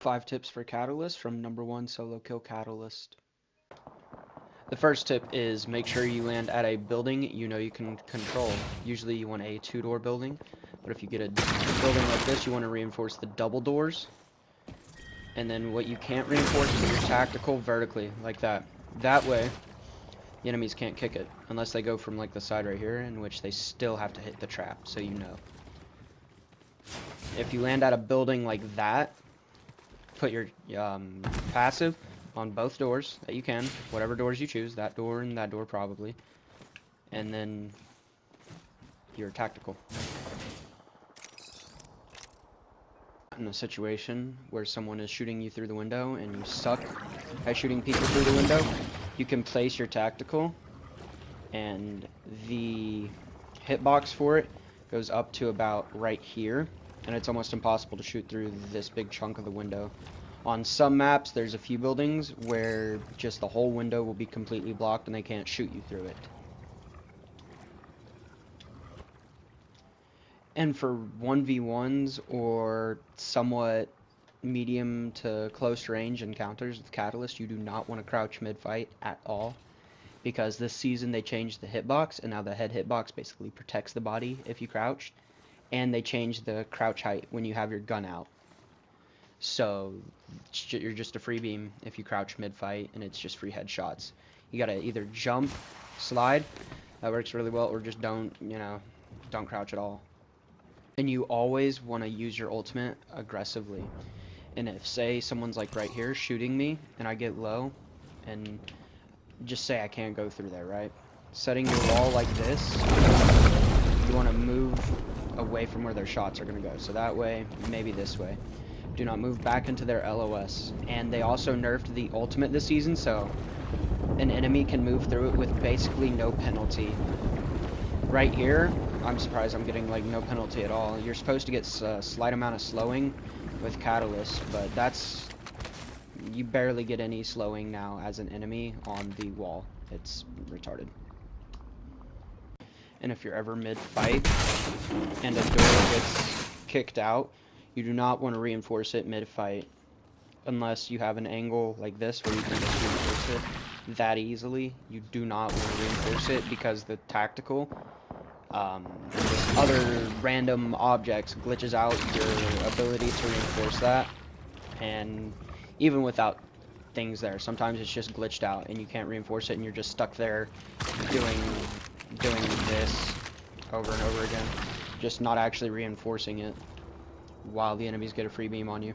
5 tips for Catalyst from number 1 solo kill Catalyst. The first tip is make sure you land at a building you know you can control. Usually you want a 2-door building, but if you get a building like this, you want to reinforce the double doors. And then what you can't reinforce is your tactical vertically, like that. That way, the enemies can't kick it, unless they go from like the side right here, in which they still have to hit the trap, so you know. If you land at a building like that, put your passive on both doors that you can, whatever doors you choose, that door and that door probably, and then your tactical. In a situation where someone is shooting you through the window and you suck at shooting people through the window, you can place your tactical, and the hitbox for it goes up to about right here, and it's almost impossible to shoot through this big chunk of the window. On some maps, there's a few buildings where just the whole window will be completely blocked and they can't shoot you through it. And for 1v1s or somewhat medium to close range encounters with Catalyst, you do not want to crouch mid-fight at all, because this season they changed the hitbox, and now the head hitbox basically protects the body if you crouch, and they changed the crouch height when you have your gun out. So you're just a free beam if you crouch mid-fight, and it's just free headshots. You gotta either jump, slide, that works really well, or just don't crouch at all. And you always want to use your ultimate aggressively. And if, say, someone's like right here shooting me, and I get low, and just say I can't go through there, right? Setting your wall like this, you want to move away from where their shots are going to go. So that way, maybe this way. Do not move back into their LOS. And they also nerfed the ultimate this season, so an enemy can move through it with basically no penalty. Right here, I'm surprised I'm getting like no penalty at all. You're supposed to get a slight amount of slowing with Catalyst, but you barely get any slowing now as an enemy on the wall. It's retarded. And if you're ever mid-fight and a door gets kicked out, you do not want to reinforce it mid-fight unless you have an angle like this where you can just reinforce it that easily. You do not want to reinforce it because the tactical just other random objects glitches out your ability to reinforce that. And even without things there, sometimes it's just glitched out and you can't reinforce it, and you're just stuck there doing this over and over again, just not actually reinforcing it while the enemies get a free beam on you.